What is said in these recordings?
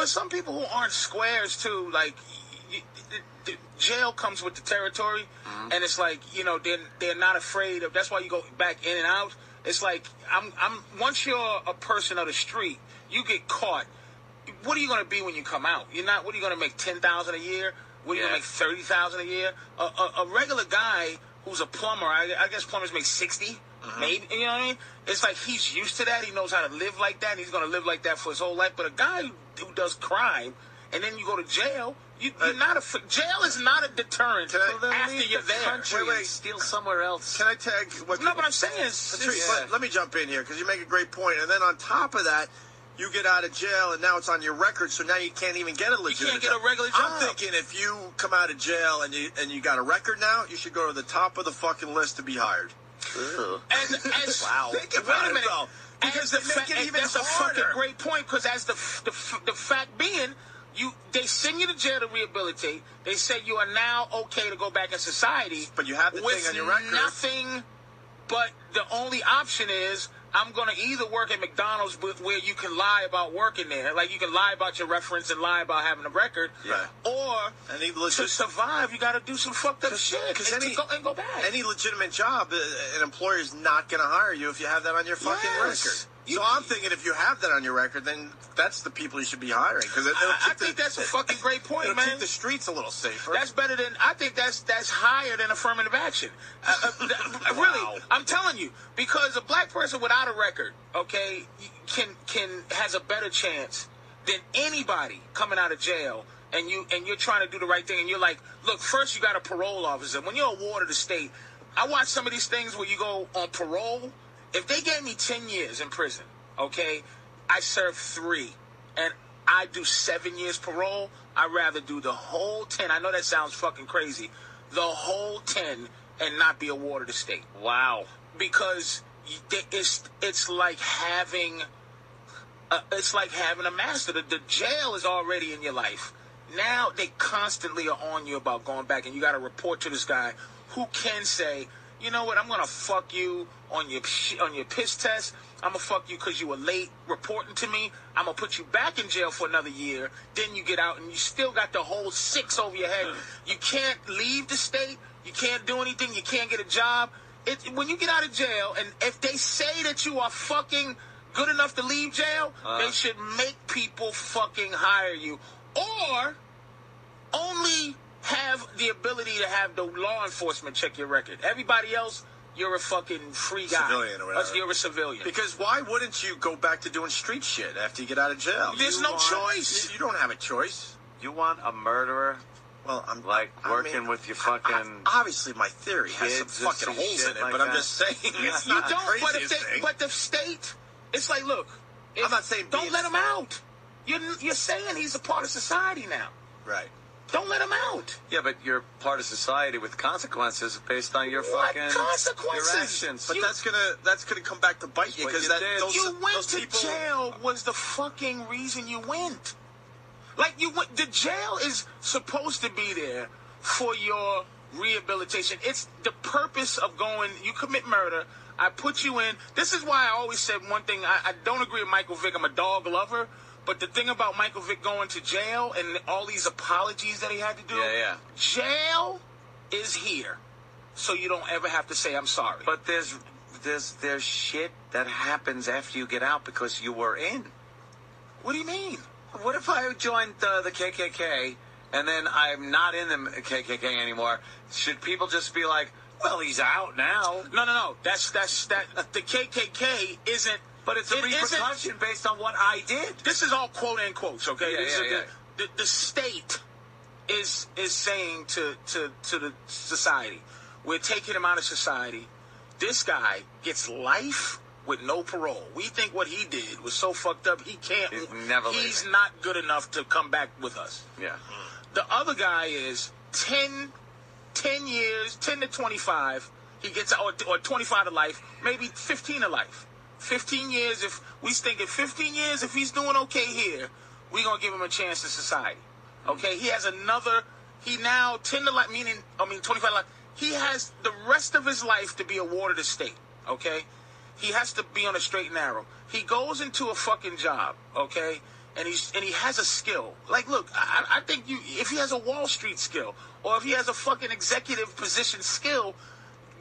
some people who aren't squares too, like the jail comes with the territory, and it's like, you know, they're not afraid of. That's why you go back in and out. It's like I'm once you're a person of the street, you get caught. What are you going to be when you come out? You're not. What are you going to make? $10,000 a year? What are you going to make? $30,000 a year? A regular guy who's a plumber, I guess plumbers make 60, maybe. You know what I mean? It's like he's used to that. He knows how to live like that, and he's going to live like that for his whole life. But a guy who does crime, and then you go to jail, you're not jail is not a deterrent after you're there. Wait, steal somewhere else. Can I tag what? No, what I'm saying is, Patrice, let me jump in here because you make a great point. And then on top of that, you get out of jail, and now it's on your record, so now you can't even get a legitimate job. You can't get a regular job. I'm thinking if you come out of jail and you got a record now, you should go to the top of the fucking list to be hired. Wow. Think about it, though. Because they make it even that's harder. A fucking great point, because as the fact being, they send you to jail to rehabilitate. They say you are now okay to go back in society. But you have the thing on your record. Nothing, but the only option is I'm going to either work at McDonald's where you can lie about working there. Like, you can lie about your reference and lie about having a record. Yeah. Or to survive, you got to do some fucked up shit and go back. Any legitimate job, an employer is not going to hire you if you have that on your fucking record. So I'm thinking if you have that on your record, then that's the people you should be hiring. Because I think that's a fucking great point, man. Keep the streets a little safer. That's better than, I think that's higher than affirmative action. Really, I'm telling you, because a black person without a record, okay, has a better chance than anybody coming out of jail. And you're trying to do the right thing, and you're like, look, first you got a parole officer. When you're a ward of the state, I watch some of these things where you go on parole. If they gave me 10 years in prison, okay, I serve 3, and I do 7 years parole, I'd rather do the whole 10. I know that sounds fucking crazy. The whole 10 and not be a ward of the state. Wow. Because it's like having a master. The jail is already in your life. Now they constantly are on you about going back, and you got to report to this guy who can say, you know what, I'm going to fuck you on your piss test. I'm going to fuck you because you were late reporting to me. I'm going to put you back in jail for another year. Then you get out and you still got the whole 6 over your head. You can't leave the state. You can't do anything. You can't get a job. When you get out of jail, and if they say that you are fucking good enough to leave jail, they should make people fucking hire you. Or only have the ability to have the law enforcement check your record. Everybody else, you're a fucking free guy. Civilian or whatever. You're a civilian. Because why wouldn't you go back to doing street shit after you get out of jail? There's no choice. You don't have a choice. You want a murderer? Well, I'm working with your fucking. Obviously, my theory has some fucking holes in it, but I'm just saying it's not the craziest thing. But the state, it's like, look, I'm not saying don't let him out. You're saying he's a part of society now. Right. Don't let him out. Yeah, but you're part of society with consequences based on your fucking consequences? Your actions. But that's gonna come back to bite you because you went to jail was the fucking reason you went. Like the jail is supposed to be there for your rehabilitation. It's the purpose of going. You commit murder. I put you in. This is why I always said one thing. I don't agree with Michael Vick. I'm a dog lover. But the thing about Michael Vick going to jail and all these apologies that he had to do, jail is here, so you don't ever have to say I'm sorry. But there's shit that happens after you get out because you were in. What do you mean? What if I joined the KKK and then I'm not in the KKK anymore? Should people just be like, well, he's out now? No. That's the KKK isn't. But it's a repercussion based on what I did. This is all quote and quotes, okay? The state is saying to the society, we're taking him out of society. This guy gets life with no parole. We think what he did was so fucked up, he's not good enough to come back with us. Yeah. The other guy is 10 years, 10 to 25, he gets out, or 25 to life, maybe 15 to life. 15 years, if we think in 15 years, if he's doing okay here, we're going to give him a chance in society. Okay? He has he now 10 to life, 25 to life. He has the rest of his life to be a ward of the state. Okay? He has to be on a straight and narrow. He goes into a fucking job, okay? and he has a skill. Like, look, I think if he has a Wall Street skill, or if he has a fucking executive position skill,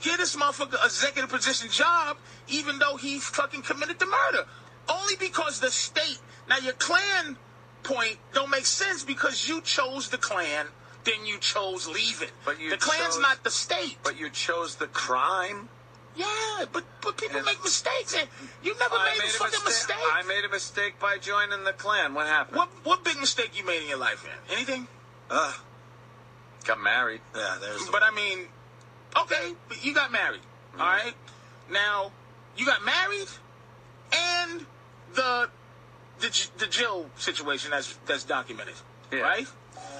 get this motherfucker a executive position job, even though he fucking committed the murder. Only because the state. Now, your Klan point don't make sense because you chose the Klan, then you chose leaving. But the Klan's not the state. But you chose the crime. Yeah, but people make mistakes, and you never made a fucking mistake. I made a mistake by joining the Klan. What happened? What big mistake you made in your life, man? Anything? Got married. Yeah, there's. But I mean, okay, but you got married. All right. Now you got married, and the Jill situation that's documented, right?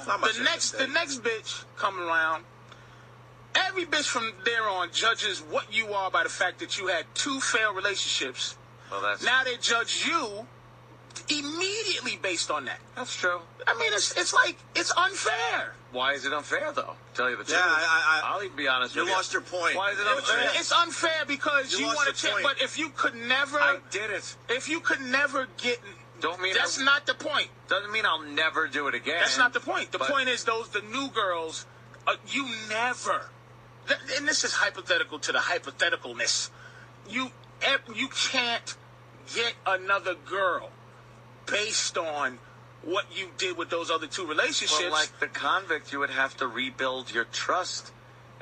The next bitch coming around. Every bitch from there on judges what you are by the fact that you had 2 failed relationships. Well, now they judge you immediately based on that. That's true. I mean, it's like, it's unfair. Why is it unfair, though? Tell you the truth. Yeah, I'll even be honest with you. You lost your point. Why is it unfair? It's unfair because you want to check, but if you could never... I did it. If you could never get... Don't mean that's not the point. Doesn't mean I'll never do it again. That's not the point. The point is the new girls, you never... And this is hypothetical to the hypotheticalness. You can't get another girl based on what you did with those other 2 relationships. Well, like the convict, you would have to rebuild your trust.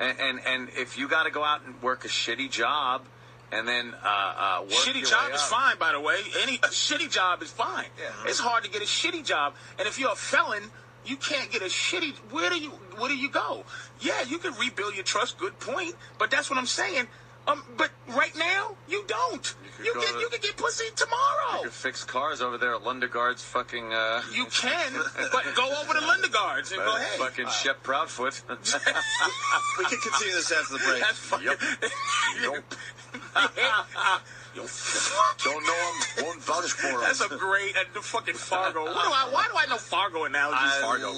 And if you got to go out and work a shitty job and then work shitty job is fine, by the way. A shitty job is fine. Yeah. It's hard to get a shitty job. And if you're a felon, you can't get a shitty... Where do you go? Yeah, you can rebuild your trust. Good point. But that's what I'm saying. But right now, you don't. You can get pussy tomorrow. You can fix cars over there at Lundegaard's fucking... You can, but go over to Lundegaard's and go, hey. Fucking Shep Proudfoot. We can continue this after the break. That's fucking... Nope. Yo, don't know him, won't vouch for him. That's a great... the fucking Fargo. Why do I know Fargo analogies? Fargo.